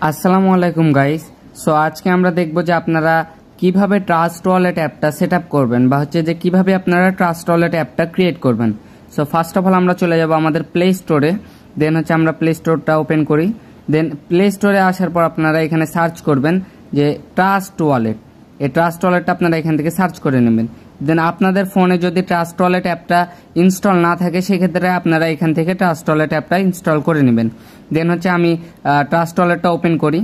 আসসালামু আলাইকুম guys. So আজকে আমরা দেখব যে আপনারা কিভাবে ট্রাস্ট ওয়ালেট অ্যাপটা সেট আপ করবেন বা হচ্ছে যে কিভাবে আপনারা ট্রাস্ট ওয়ালেট অ্যাপটা ক্রিয়েট করবেন। সো ফার্স্ট অফ অল আমরা চলে যাব আমাদের প্লে স্টোরে। দেন হচ্ছে আমরা প্লে স্টোরটা ওপেন করি। দেন প্লে স্টোরে আসার পর আপনারা এখানে সার্চ করবেন যে ট্রাস্ট ওয়ালেট। এই ট্রাস্ট ওয়ালেটটা আপনারা এখান থেকে সার্চ করে নেবেন। দেন আপনাদের ফোনে যদি ট্রাস্ট ওয়ালেট অ্যাপটা ইনস্টল না থাকে সেক্ষেত্রে আপনারা এখান থেকে ট্রাস্ট ওয়ালেট অ্যাপটা ইনস্টল করে নেবেন। দেন হচ্ছে আমি ট্রাস্ট ওয়ালেটটা ওপেন করি।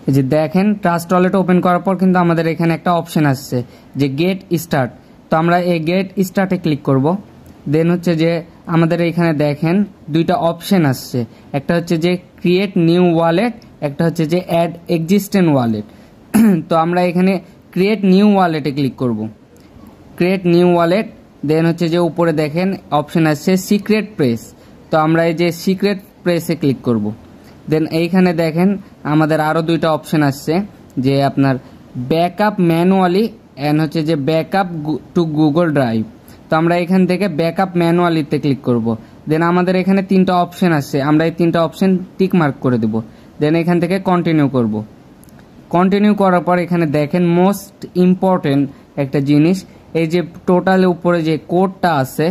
এই যে দেখেন ট্রাস্ট ওয়ালেট ওপেন করার পর কিন্তু আমাদের এখানে একটা অপশন আসছে যে গেট স্টার্ট। তো আমরা এই গেট স্টার্টে ক্লিক করব। দেন হচ্ছে যে আমাদের এখানে দেখেন দুইটা অপশন আসছে, একটা হচ্ছে যে ক্রিয়েট নিউ ওয়ালেট, একটা হচ্ছে যে অ্যাড এক্সিস্টেন্ট ওয়ালেট। তো আমরা এখানে ক্রিয়েট নিউ ওয়ালেটে ক্লিক করব। Create new wallet. দেন হচ্ছে যে উপরে দেখেন অপশন আসছে সিক্রেট প্রেস। তো আমরা এই যে সিক্রেট প্রেসে ক্লিক করব। দেন এইখানে দেখেন আমাদের আরও দুইটা অপশন আসছে যে আপনার ব্যাকআপ ম্যানুয়ালি অ্যান্ড হচ্ছে যে ব্যাকআপ টু গুগল ড্রাইভ। তো আমরা এখান থেকে ব্যাকআপ ম্যানুয়ালিতে ক্লিক করব। দেন আমাদের এখানে তিনটা অপশন আসছে, আমরা এই তিনটা অপশন টিক মার্ক করে দেব। দেন এখান থেকে কন্টিনিউ করব। কন্টিনিউ করার পর এখানে দেখেন মোস্ট ইম্পর্টেন্ট একটা জিনিস, এই যে টোটাল উপরে যে কোডটা আছে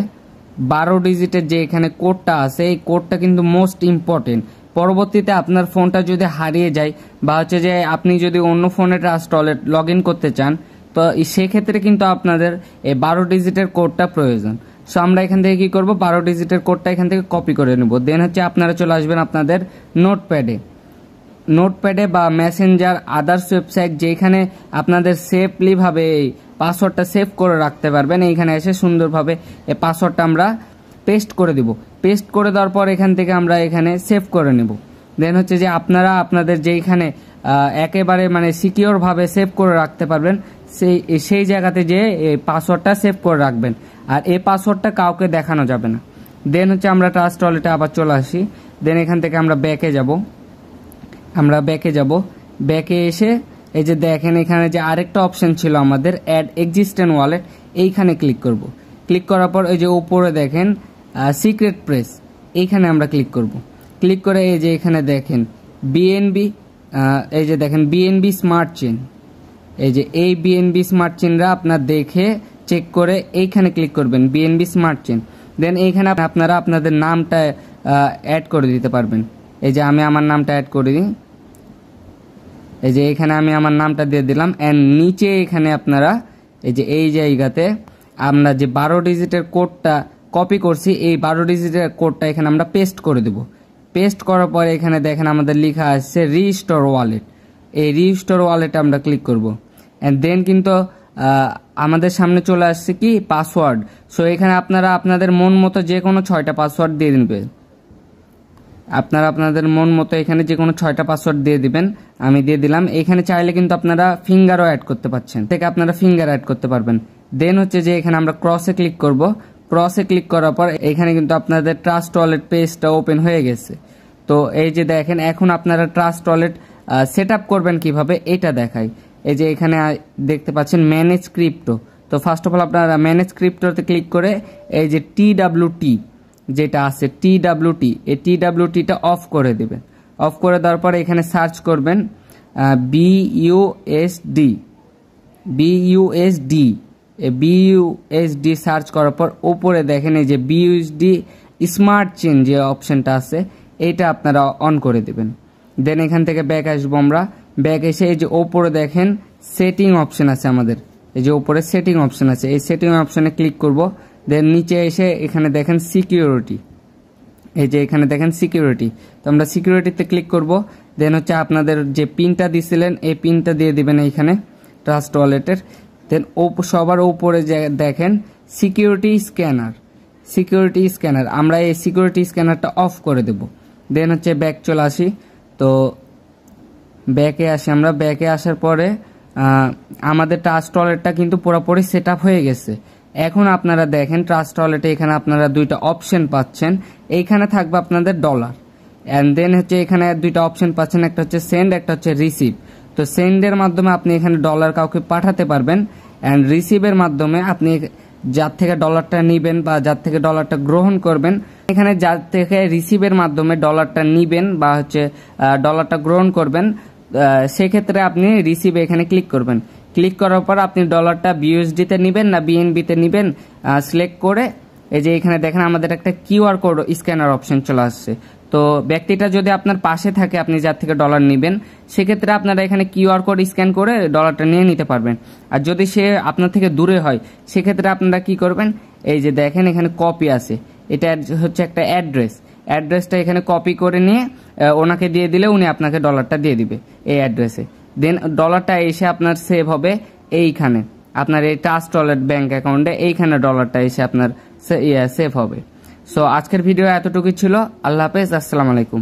12 ডিজিটের যে এখানে কোডটা আছে, এই কোডটা কিন্তু মোস্ট ইম্পর্টেন্ট। পরবর্তীতে আপনার ফোনটা যদি হারিয়ে যায় বা হচ্ছে যে আপনি যদি অন্য ফোনে ট্রাস্ট ওয়ালেট লগ ইন করতে চান, তো সেক্ষেত্রে কিন্তু আপনাদের এই 12 ডিজিটের কোডটা প্রয়োজন। সো আমরা এখান থেকে কি করব, 12 ডিজিটের কোডটা এখান থেকে কপি করে নেব। দেন হচ্ছে আপনারা চলে আসবেন আপনাদের নোটপ্যাডে বা মেসেঞ্জার আদার্স ওয়েবসাইট যেখানে আপনাদের সেফলিভাবে এই পাসওয়ার্ডটা সেভ করে রাখতে পারবেন। এইখানে এসে সুন্দরভাবে এই পাসওয়ার্ডটা আমরা পেস্ট করে দিব। পেস্ট করে দেওয়ার পর এখান থেকে আমরা এখানে সেভ করে নেব। দেন হচ্ছে যে আপনারা আপনাদের যেইখানে একেবারে মানে সিকিওরভাবে সেভ করে রাখতে পারবেন সেই জায়গাতে যে এই পাসওয়ার্ডটা সেভ করে রাখবেন, আর এই পাসওয়ার্ডটা কাউকে দেখানো যাবে না। দেন হচ্ছে আমরা ট্রাস্ট ওয়ালেটে আবার চলে আসি। দেন এখান থেকে আমরা ব্যাকে যাব। ব্যাকে এসে এই যে দেখেন এখানে যে আরেকটা অপশন ছিল আমাদের অ্যাড এক্সিস্টেন্ট ওয়ালেট, এইখানে ক্লিক করব। ক্লিক করার পর এই যে উপরে দেখেন সিক্রেট প্রেস, এইখানে আমরা ক্লিক করব। ক্লিক করে এই যে এখানে দেখেন বিএনবি, এই যে দেখেন বিএনবি স্মার্ট চেইন, এই যে এই বিএনবি স্মার্ট চেইনরা আপনার দেখে চেক করে এইখানে ক্লিক করবেন বিএনবি স্মার্ট চেইন। দেন এইখানে আপনারা আপনাদের নামটা অ্যাড করে দিতে পারবেন। এই যে আমি আমার নামটা অ্যাড করে দিই, এই যে এখানে আমি আমার নামটা দিয়ে দিলাম। অ্যান্ড নিচে এখানে আপনারা এই যে এই জায়গাতে আমরা যে 12 ডিজিটের কোডটা কপি করছি, এই 12 ডিজিটের কোডটা এখানে আমরা পেস্ট করে দেব। পেস্ট করার পরে এখানে দেখেন আমাদের লেখা আসছে রিস্টোর ওয়ালেট। এই রিস্টোর ওয়ালেটে আমরা ক্লিক করব। অ্যান্ড দেন কিন্তু আমাদের সামনে চলে আসছে কি পাসওয়ার্ড। সো এখানে আপনারা আপনাদের মন মতো যে কোনো 6টা পাসওয়ার্ড দিয়ে দেবেন। আপনারা আপনাদের মন মতো এখানে যে কোনো 6টা পাসওয়ার্ড দিয়ে দিবেন। আমি দিয়ে দিলাম। এখানে চাইলে কিন্তু আপনারা ফিঙ্গারও অ্যাড করতে পারছেন, থেকে আপনারা ফিঙ্গার অ্যাড করতে পারবেন। দেন হচ্ছে যে এখানে আমরা ক্রসে ক্লিক করব। ক্রসে ক্লিক করার পর এখানে কিন্তু আপনাদের ট্রাস্ট ওয়ালেট পেজটা ওপেন হয়ে গেছে। তো এই যে দেখেন এখন আপনারা ট্রাস্ট ওয়ালেট সেট আপ করবেন কিভাবে এটা দেখাই। এই যে এখানে দেখতে পাচ্ছেন ম্যানেজ ক্রিপ্টো। তো ফার্স্ট অফ অল আপনারা ম্যানেজ ক্রিপ্টোতে ক্লিক করে এই যে TWT যেটা আছে TWT, এই TWTটা অফ করে দেবেন। অফ করে দেওয়ার পরে এখানে সার্চ করবেন BUSD সার্চ করার পর উপরে দেখেন এই যে BUSD স্মার্ট চেইন যে অপশনটা আছে এইটা আপনারা অন করে দেবেন। দেন এখান থেকে ব্যাক আসবো আমরা। ব্যাক এসে এই যে উপরে দেখেন সেটিং অপশন আছে আমাদের, এই যে উপরে সেটিং অপশন আছে, এই সেটিং অপশনে ক্লিক করব। দেন নিচে এসে এখানে দেখেন সিকিউরিটি, এই যে এখানে দেখেন সিকিউরিটি। তো আমরা সিকিউরিটিতে ক্লিক করব। দেন হচ্ছে আপনাদের যে পিনটা দিছিলেন এই পিনটা দিয়ে দিবেন এইখানে ট্রাস্ট ওয়ালেটের। দেন সবার উপরে দেখেন সিকিউরিটি স্ক্যানার, আমরা এই সিকিউরিটি স্ক্যানারটা অফ করে দেব। দেন হচ্ছে ব্যাক চলে আসি। তো ব্যাকে আসি আমরা। ব্যাকে আসার পরে আমাদের ট্রাস্ট ওয়ালেটটা কিন্তু পুরোপুরি সেট আপ হয়ে গেছে। এখন আপনারা দেখেন ট্রাস্ট ওয়ালেটে এখানে আপনারা দুইটা অপশন পাচ্ছেন। এইখানে থাকবে আপনাদের ডলার, অ্যান্ড দেন হচ্ছে এখানে দুইটা অপশন পাচ্ছেন, একটা হচ্ছে সেন্ড, একটা হচ্ছে রিসিভ। তো সেন্ডের মাধ্যমে আপনি এখানে ডলার কাউকে পাঠাতে পারবেন, অ্যান্ড রিসিভের মাধ্যমে আপনি যার থেকে ডলারটা নেবেন বা যার থেকে ডলারটা গ্রহণ করবেন এখানে যার থেকে রিসিভের মাধ্যমে ডলারটা নিবেন বা হচ্ছে ডলারটা গ্রহণ করবেন, সেক্ষেত্রে আপনি রিসিভ এখানে ক্লিক করবেন। ক্লিক করার পর আপনি ডলারটা বিউএসডিতে নেবেন না বিএনবিতে নেবেন সিলেক্ট করে এই যে এখানে দেখেন আমাদের একটা কিউআর কোড স্ক্যানার অপশন চলে আসছে। তো ব্যক্তিটা যদি আপনার পাশে থাকে, আপনি যার থেকে ডলার নেবেন, সেক্ষেত্রে আপনারা এখানে কিউআর কোড স্ক্যান করে ডলারটা নিয়ে নিতে পারবেন। আর যদি সে আপনার থেকে দূরে হয়, সেক্ষেত্রে আপনারা কি করবেন, এই যে দেখেন এখানে কপি আছে, এটা হচ্ছে একটা অ্যাড্রেসটা এখানে কপি করে নিয়ে ওনাকে দিয়ে দিলে উনি আপনাকে ডলারটা দিয়ে দিবে এই অ্যাড্রেসে। দেন ডলারটা এসে আপনার সেভ হবে এইখানে, আপনার এই ট্রাস্ট ওয়ালেট ব্যাংক অ্যাকাউন্টে, এইখানে ডলারটা এসে আপনার সেভ হবে। সো আজকের ভিডিও এতটুকুই ছিল। আল্লাহ হাফেজ, আসসালামু আলাইকুম।